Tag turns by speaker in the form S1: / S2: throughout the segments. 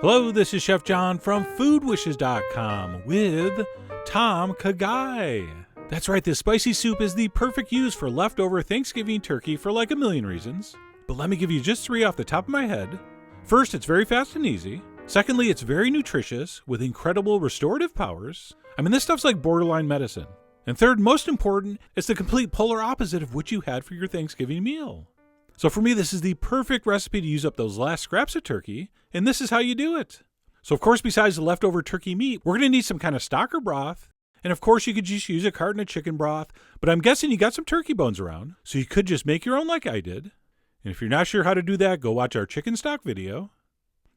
S1: Hello, this is Chef John from foodwishes.com with Kha Gai. That's right, this spicy soup is the perfect use for leftover Thanksgiving turkey for like a million reasons. But let me give you just 3 off the top of my head. First, it's very fast and easy. Secondly, it's very nutritious with incredible restorative powers. I mean, this stuff's like borderline medicine. And third, most important, it's the complete polar opposite of what you had for your Thanksgiving meal. So for me, this is the perfect recipe to use up those last scraps of turkey, and this is how you do it. So of course, besides the leftover turkey meat, we're going to need some kind of stock or broth. And of course, you could just use a carton of chicken broth, but I'm guessing you got some turkey bones around, so you could just make your own like I did. And if you're not sure how to do that, go watch our chicken stock video.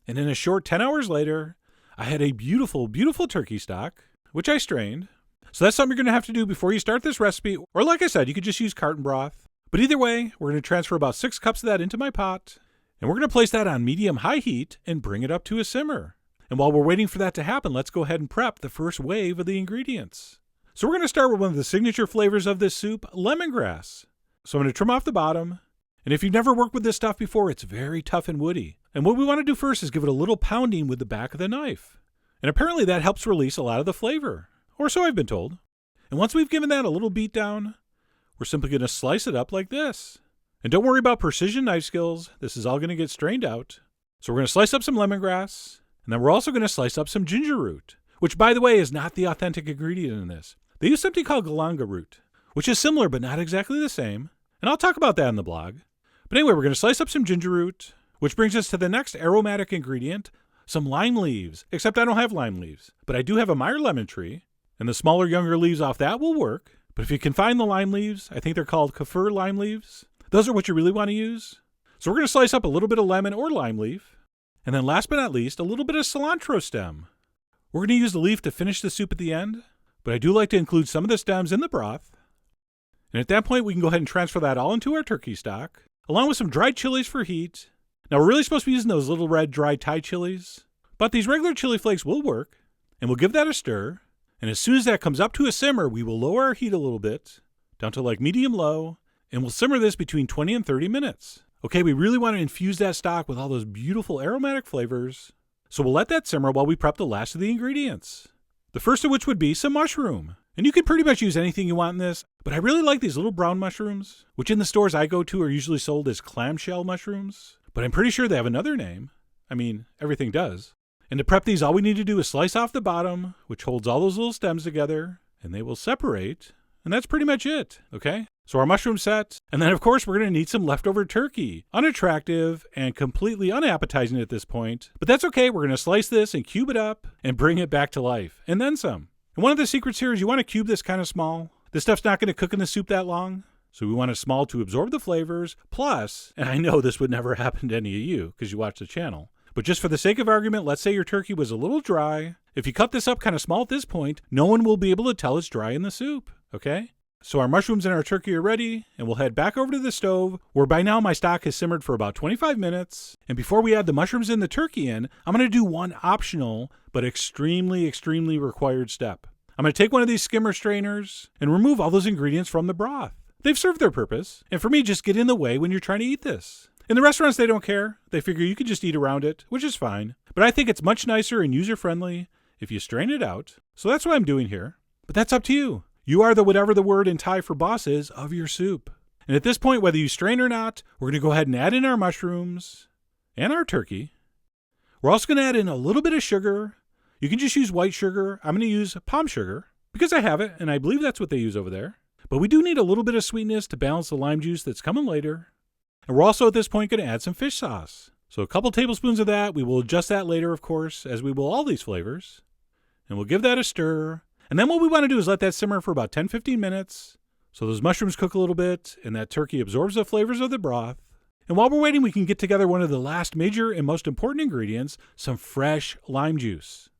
S1: And then a short 10 hours later, I had a beautiful, beautiful turkey stock, which I strained. So that's something you're going to have to do before you start this recipe, or like I said, you could just use carton broth. But either way, we're going to transfer about 6 cups of that into my pot, and we're going to place that on medium-high heat and bring it up to a simmer. And while we're waiting for that to happen, let's go ahead and prep the first wave of the ingredients. So we're going to start with one of the signature flavors of this soup, lemongrass. So I'm going to trim off the bottom, and if you've never worked with this stuff before, it's very tough and woody. And what we want to do first is give it a little pounding with the back of the knife. And apparently that helps release a lot of the flavor, or so I've been told. And once we've given that a little beat down, we're simply going to slice it up like this. And don't worry about precision knife skills. This is all going to get strained out. So we're going to slice up some lemongrass, and then we're also going to slice up some ginger root, which, by the way, is not the authentic ingredient in this. They use something called galanga root, which is similar but not exactly the same. And I'll talk about that in the blog. But anyway, we're going to slice up some ginger root, which brings us to the next aromatic ingredient, some lime leaves. Except I don't have lime leaves, but I do have a Meyer lemon tree, and the smaller, younger leaves off that will work. But if you can find the lime leaves, I think they're called kaffir lime leaves. Those are what you really want to use. So we're going to slice up a little bit of lemon or lime leaf. And then last but not least, a little bit of cilantro stem. We're going to use the leaf to finish the soup at the end, but I do like to include some of the stems in the broth. And at that point, we can go ahead and transfer that all into our turkey stock, along with some dried chilies for heat. Now we're really supposed to be using those little red dry Thai chilies, but these regular chili flakes will work. And we'll give that a stir. And as soon as that comes up to a simmer, we will lower our heat a little bit, down to like medium-low, and we'll simmer this between 20 and 30 minutes. Okay, we really want to infuse that stock with all those beautiful aromatic flavors, so we'll let that simmer while we prep the last of the ingredients. The first of which would be some mushroom. And you can pretty much use anything you want in this, but I really like these little brown mushrooms, which in the stores I go to are usually sold as clamshell mushrooms, but I'm pretty sure they have another name. I mean, everything does. And to prep these, all we need to do is slice off the bottom, which holds all those little stems together, and they will separate. And that's pretty much it, okay? So our mushroom's set, and then of course we're going to need some leftover turkey. Unattractive and completely unappetizing at this point, but that's okay. We're going to slice this and cube it up and bring it back to life, and then some. And one of the secrets here is you want to cube this kind of small. This stuff's not going to cook in the soup that long, so we want it small to absorb the flavors. Plus, and I know this would never happen to any of you because you watch the channel, but just for the sake of argument, let's say your turkey was a little dry. If you cut this up kind of small at this point, no one will be able to tell it's dry in the soup, okay? So our mushrooms and our turkey are ready, and we'll head back over to the stove, where by now my stock has simmered for about 25 minutes. And before we add the mushrooms and the turkey in, I'm going to do one optional, but extremely, extremely required step. I'm going to take one of these skimmer strainers and remove all those ingredients from the broth. They've served their purpose, and for me, just get in the way when you're trying to eat this. In the restaurants, they don't care. They figure you can just eat around it, which is fine. But I think it's much nicer and user-friendly if you strain it out. So that's what I'm doing here. But that's up to you. You are the whatever the word in Thai for boss is of your soup. And at this point, whether you strain or not, we're going to go ahead and add in our mushrooms and our turkey. We're also going to add in a little bit of sugar. You can just use white sugar. I'm going to use palm sugar because I have it, and I believe that's what they use over there. But we do need a little bit of sweetness to balance the lime juice that's coming later. And we're also at this point going to add some fish sauce. So a couple tablespoons of that. We will adjust that later, of course, as we will all these flavors. And we'll give that a stir. And then what we want to do is let that simmer for about 10-15 minutes. So those mushrooms cook a little bit and that turkey absorbs the flavors of the broth. And while we're waiting, we can get together one of the last major and most important ingredients, some fresh lime juice.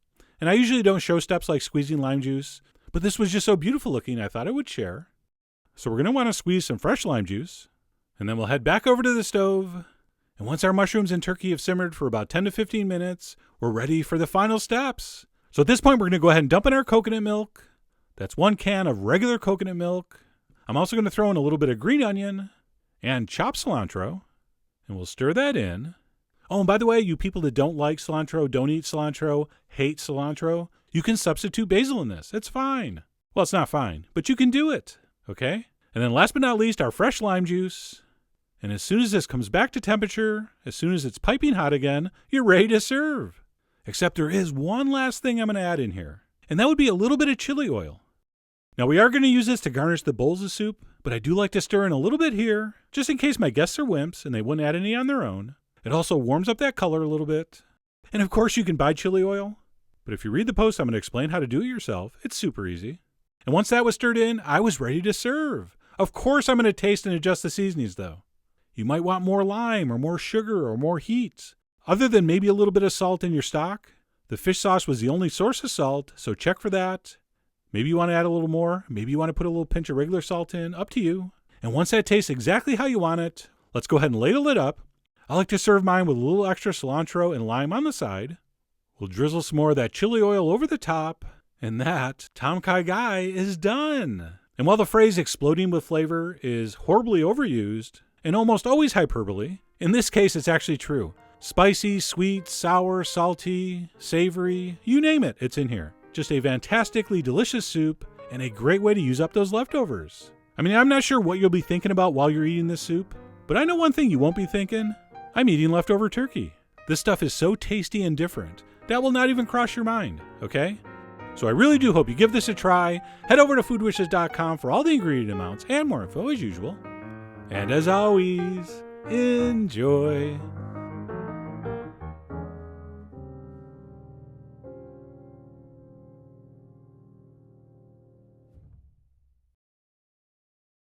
S1: And I usually don't show steps like squeezing lime juice, but this was just so beautiful looking I thought I would share. So we're going to want to squeeze some fresh lime juice. And then we'll head back over to the stove. And once our mushrooms and turkey have simmered for about 10 to 15 minutes, we're ready for the final steps. So at this point, we're going to go ahead and dump in our coconut milk. That's 1 can of regular coconut milk. I'm also going to throw in a little bit of green onion and chopped cilantro. And we'll stir that in. Oh, and by the way, you people that don't like cilantro, don't eat cilantro, hate cilantro, you can substitute basil in this. It's fine. Well, it's not fine, but you can do it, okay? And then last but not least, our fresh lime juice. And as soon as this comes back to temperature, as soon as it's piping hot again, you're ready to serve. Except there is one last thing I'm going to add in here, and that would be a little bit of chili oil. Now, we are going to use this to garnish the bowls of soup, but I do like to stir in a little bit here, just in case my guests are wimps and they wouldn't add any on their own. It also warms up that color a little bit. And of course, you can buy chili oil, but if you read the post, I'm going to explain how to do it yourself. It's super easy. And once that was stirred in, I was ready to serve. Of course, I'm going to taste and adjust the seasonings, though. You might want more lime or more sugar or more heat. Other than maybe a little bit of salt in your stock, the fish sauce was the only source of salt, so check for that. Maybe you want to add a little more. Maybe you want to put a little pinch of regular salt in. Up to you. And once that tastes exactly how you want it, let's go ahead and ladle it up. I like to serve mine with a little extra cilantro and lime on the side. We'll drizzle some more of that chili oil over the top, and that Kha Gai is done. And while the phrase exploding with flavor is horribly overused and almost always hyperbole, in this case it's actually true. Spicy, sweet, sour, salty, savory, you name it, it's in here. Just a fantastically delicious soup and a great way to use up those leftovers. I mean, I'm not sure what you'll be thinking about while you're eating this soup, but I know one thing you won't be thinking. I'm eating leftover turkey. This stuff is so tasty and different, that will not even cross your mind, okay? So I really do hope you give this a try. Head over to foodwishes.com for all the ingredient amounts and more info as usual. And as always, enjoy.